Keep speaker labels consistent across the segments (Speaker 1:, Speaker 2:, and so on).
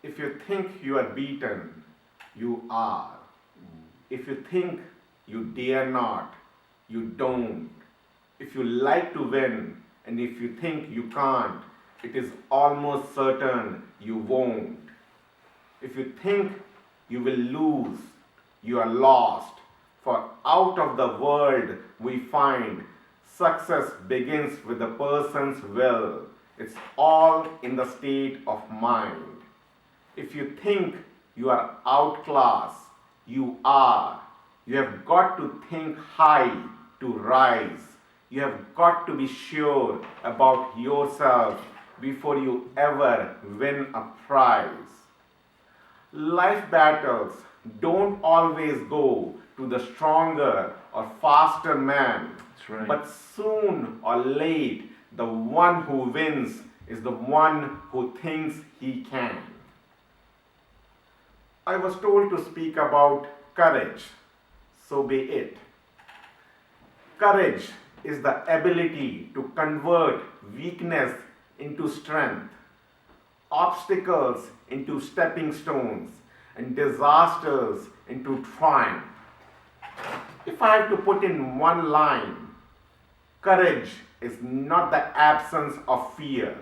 Speaker 1: If you think you are beaten, you are. If you think you dare not, you don't. If you like to win and if you think you can't, it is almost certain you won't. If you think you will lose, you are lost. For out of the world we find success begins with the person's will. It's all in the state of mind. If you think you are outclassed, you are. You have got to think high to rise. You have got to be sure about yourself before you ever win a prize. Life battles don't always go to the stronger or faster man.
Speaker 2: That's right.
Speaker 1: But soon or late, the one who wins is the one who thinks he can. I was told to speak about courage, so be it. Courage is the ability to convert weakness into strength, obstacles into stepping stones, and disasters into triumph. If I have to put in one line, courage is not the absence of fear.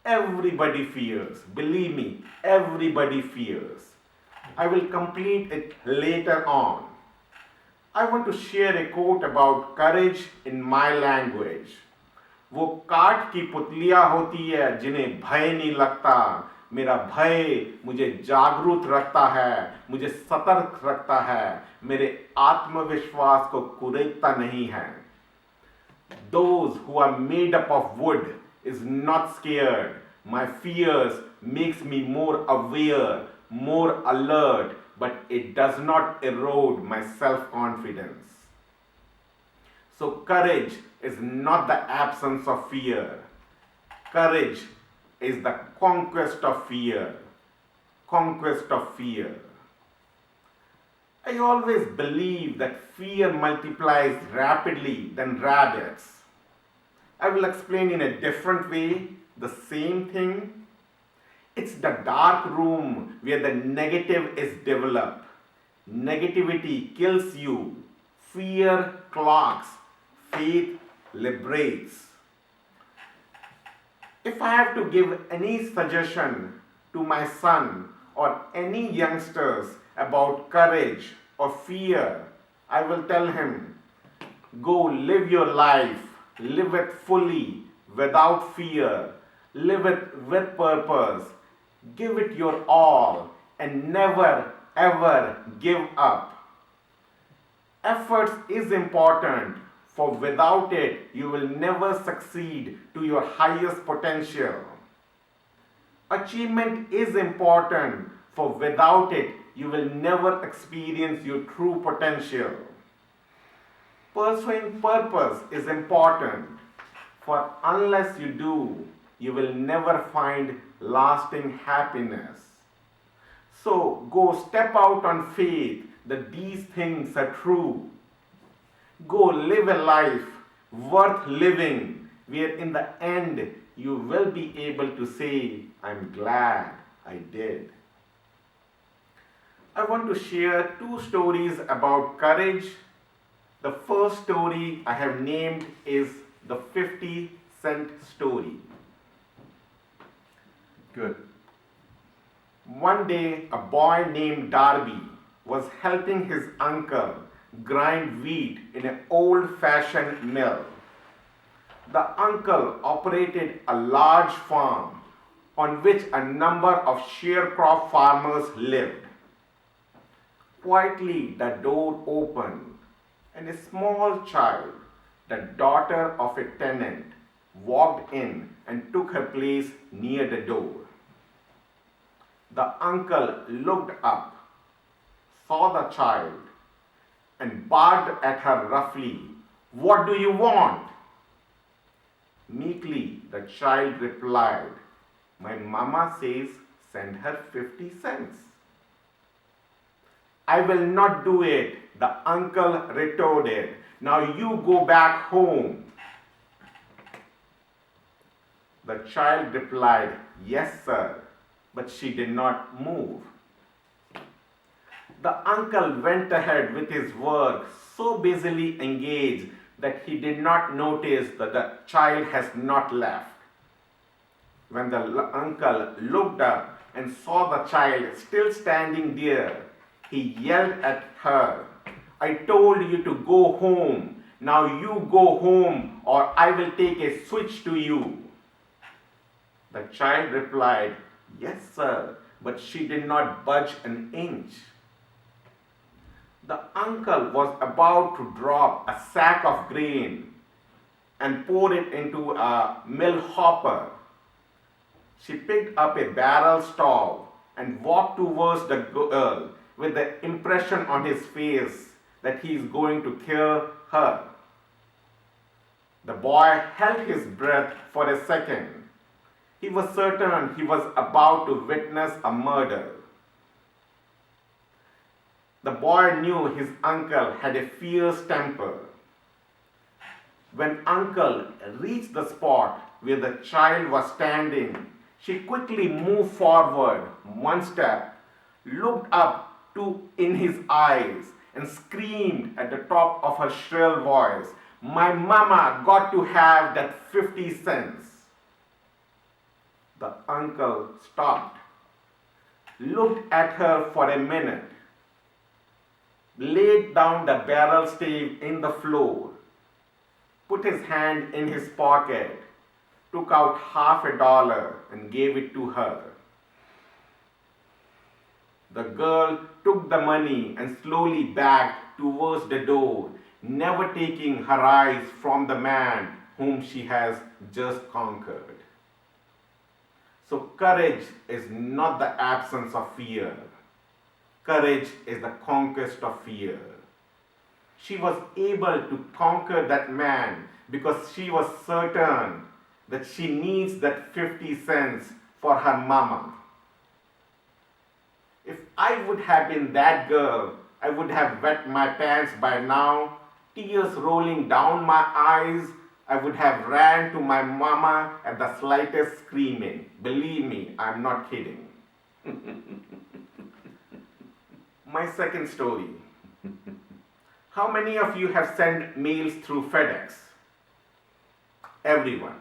Speaker 1: Everybody fears. Believe me, everybody fears. I will complete it later on. I want to share a quote about courage in my language. वो काठ की पुतलियां होती है जिन्हें भय नहीं लगता. मेरा भय मुझे जागरूक रखता है, मुझे सतर्क रखता है, मेरे आत्मविश्वास को कुरेदता नहीं है. Those who are made up of wood is not scared. My fears makes me more aware, more alert, but it does not erode my self-confidence. So courage is not the absence of fear. Courage is the conquest of fear. Conquest of fear. I always believe that fear multiplies rapidly than rabbits. I will explain in a different way the same thing. It's the dark room where the negative is developed. Negativity kills you. Fear clogs. Faith liberates. If I have to give any suggestion to my son or any youngsters about courage or fear, I will tell him, go live your life, live it fully, without fear, live it with purpose, give it your all, and never ever give up. Efforts is important, for without it, you will never succeed to your highest potential. Achievement is important, for without it, you will never experience your true potential. Pursuing purpose is important, for unless you do, you will never find lasting happiness. So go step out on faith that these things are true. Go live a life worth living, where in the end you will be able to say, I'm glad I did. I want to share two stories about courage. The first story I have named is the 50-cent story.
Speaker 2: Good.
Speaker 1: One day, a boy named Darby was helping his uncle grind wheat in an old-fashioned mill. The uncle operated a large farm on which a number of sharecrop farmers lived. Quietly, the door opened, and a small child, the daughter of a tenant, walked in and took her place near the door. The uncle looked up, saw the child, and barked at her roughly, "What do you want?" Meekly, the child replied, "My mama says send her 50 cents. "I will not do it," the uncle retorted. "Now you go back home." The child replied, "Yes, sir." but she did not move. The uncle went ahead with his work, so busily engaged that he did not notice that the child has not left. When the uncle looked up and saw the child still standing there, he yelled at her, "I told you to go home. Now you go home or I will take a switch to you." The child replied, "Yes, sir," but she did not budge an inch. The uncle was about to drop a sack of grain and pour it into a mill hopper. She picked up a barrel stove and walked towards the girl with the impression on his face that he is going to kill her. The boy held his breath for a second. He was certain he was about to witness a murder. The boy knew his uncle had a fierce temper. When uncle reached the spot where the child was standing, she quickly moved forward one step, looked up in his eyes, and screamed at the top of her shrill voice, "My mama got to have that 50 cents. The uncle stopped, looked at her for a minute, laid down the barrel stave in the floor, put his hand in his pocket, took out $50 and gave it to her. The girl took the money and slowly backed towards the door, never taking her eyes from the man whom she has just conquered. So courage is not the absence of fear. Courage is the conquest of fear. She was able to conquer that man because she was certain that she needs that 50 cents for her mama. If I would have been that girl, I would have wet my pants by now, tears rolling down my eyes. I would have ran to my mama at the slightest screaming. Believe me, I'm not kidding. My second story. How many of you have sent mails through FedEx? Everyone.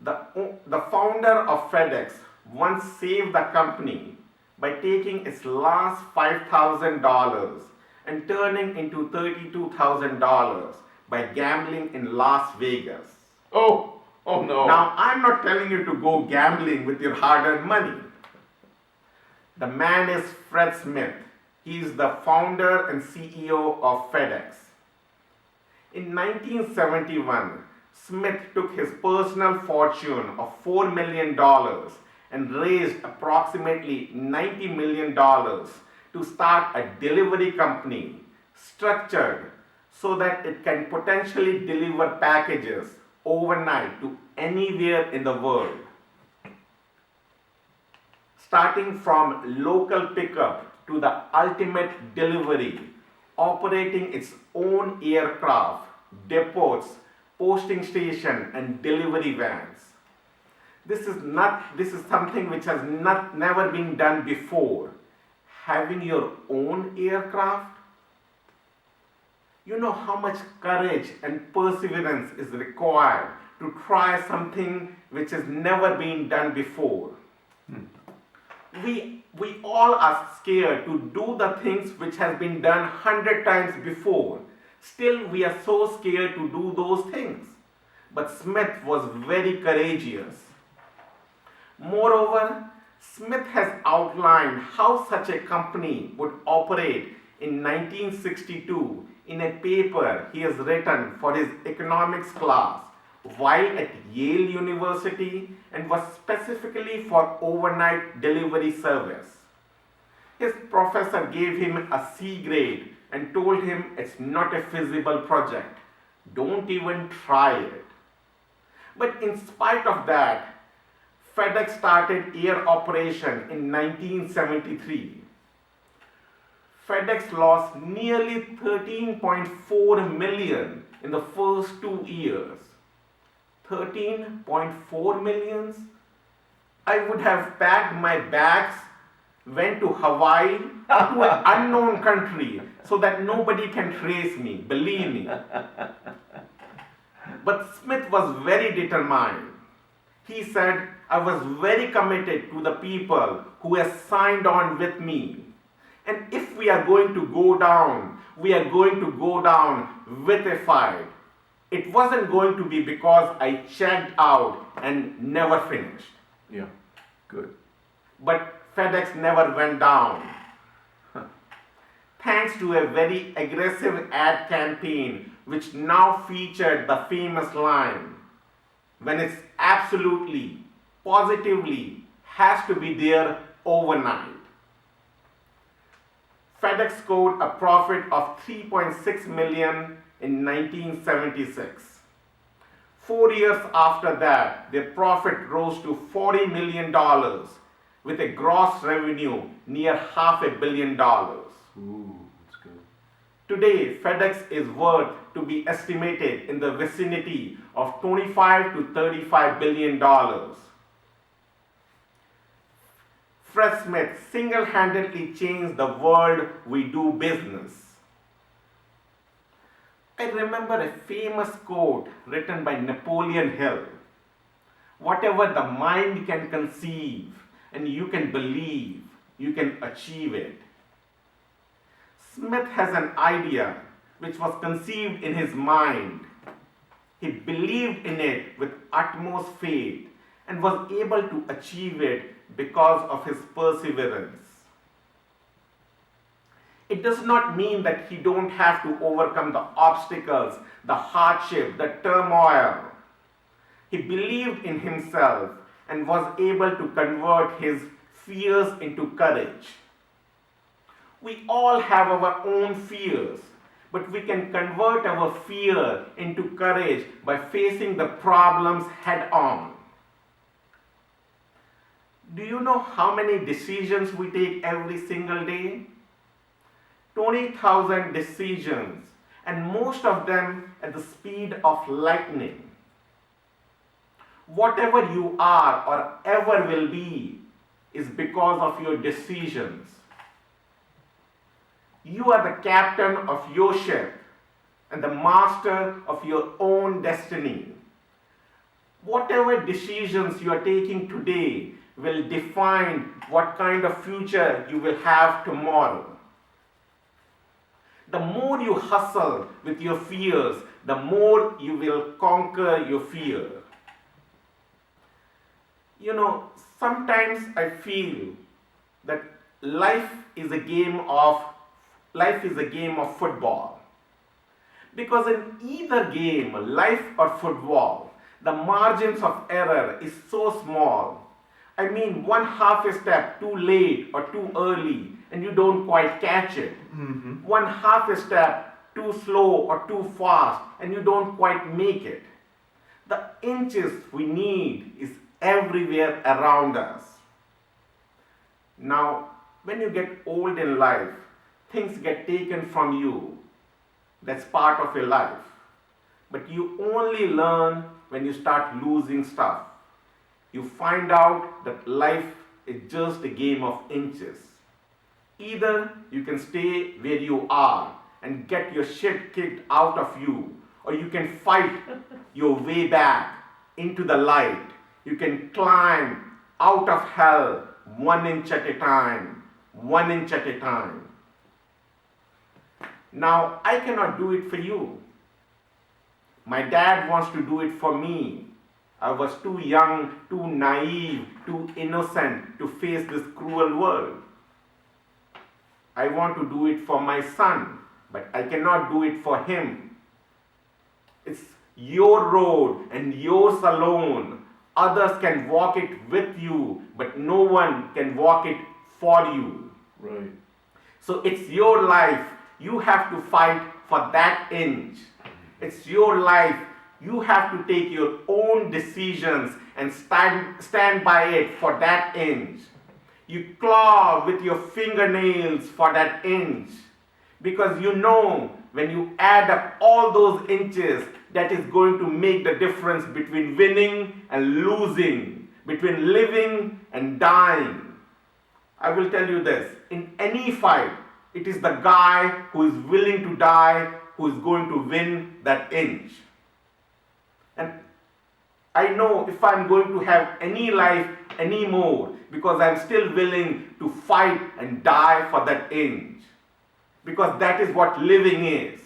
Speaker 1: The founder of FedEx once saved the company by taking its last $5,000 and turning into $32,000 by gambling in Las Vegas.
Speaker 2: Oh no.
Speaker 1: Now, I'm not telling you to go gambling with your hard-earned money. The man is Fred Smith. He is the founder and CEO of FedEx. In 1971, Smith took his personal fortune of $4 million and raised approximately $90 million to start a delivery company structured so that it can potentially deliver packages overnight to anywhere in the world. Starting from local pickup to the ultimate delivery, operating its own aircraft, depots, posting station, and delivery vans. This is something which has never been done before. Having your own aircraft. You know how much courage and perseverance is required to try something which has never been done before. We all are scared to do the things which has been done 100 times before. Still, we are so scared to do those things. But Smith was very courageous. Moreover, Smith has outlined how such a company would operate in 1962 in a paper he has written for his economics class while at Yale University and was specifically for overnight delivery service. His professor gave him a C grade and told him it's not a feasible project. Don't even try it. But in spite of that, FedEx started air operation in 1973. FedEx lost nearly $13.4 million in the first 2 years. $13.4 million? I would have packed my bags, went to Hawaii, to an unknown country, so that nobody can trace me, believe me. But Smith was very determined. He said, I was very committed to the people who have signed on with me. And if we are going to go down, we are going to go down with a fight. It wasn't going to be because I checked out and never finished.
Speaker 2: Yeah, good.
Speaker 1: But FedEx never went down. Thanks to a very aggressive ad campaign which now featured the famous line, when it's absolutely, positively has to be there overnight. FedEx scored a profit of $3.6 million in 1976. 4 years after that, their profit rose to $40 million with a gross revenue near $500 million.
Speaker 2: Ooh, that's good.
Speaker 1: Today, FedEx is worth to be estimated in the vicinity of $25 to $35 billion. Fred Smith single-handedly changed the world we do business. I remember a famous quote written by Napoleon Hill. Whatever the mind can conceive and you can believe, you can achieve it. Smith has an idea which was conceived in his mind. He believed in it with utmost faith and was able to achieve it because of his perseverance. It does not mean that he don't have to overcome the obstacles, the hardship, the turmoil. He believed in himself and was able to convert his fears into courage. We all have our own fears, but we can convert our fear into courage by facing the problems head on. Do you know how many decisions we take every single day? 20,000 decisions, and most of them at the speed of lightning. Whatever you are or ever will be is because of your decisions. You are the captain of your ship and the master of your own destiny. Whatever decisions you are taking today will define what kind of future you will have tomorrow. The more you hustle with your fears, the more you will conquer your fear. You know, sometimes I feel that life is a game of football. Because in either game, life or football, the margins of error is so small. I mean, one half a step too late or too early and you don't quite catch it.
Speaker 2: Mm-hmm.
Speaker 1: One half a step too slow or too fast and you don't quite make it. The inches we need is everywhere around us. Now, when you get old in life, things get taken from you. That's part of your life. But you only learn when you start losing stuff. You find out that life is just a game of inches. Either you can stay where you are and get your shit kicked out of you, or you can fight your way back into the light. You can climb out of hell 1 inch at a time, 1 inch at a time. Now, I cannot do it for you. My dad wants to do it for me. I was too young, too naive, too innocent to face this cruel world. I want to do it for my son, but I cannot do it for him. It's your road and yours alone. Others can walk it with you, but no one can walk it for you.
Speaker 2: Right.
Speaker 1: So it's your life. You have to fight for that inch. It's your life. You have to take your own decisions and stand by it for that inch. You claw with your fingernails for that inch. Because you know when you add up all those inches, that is going to make the difference between winning and losing. between living and dying. I will tell you this, in any fight, it is the guy who is willing to die who is going to win that inch. And I know if I'm going to have any life anymore, because I'm still willing to fight and die for that inch. Because that is what living is.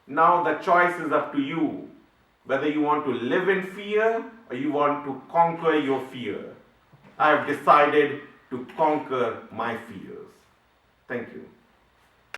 Speaker 1: Now the choice is up to you, whether you want to live in fear or you want to conquer your fear. I have decided to conquer my fears. Thank you.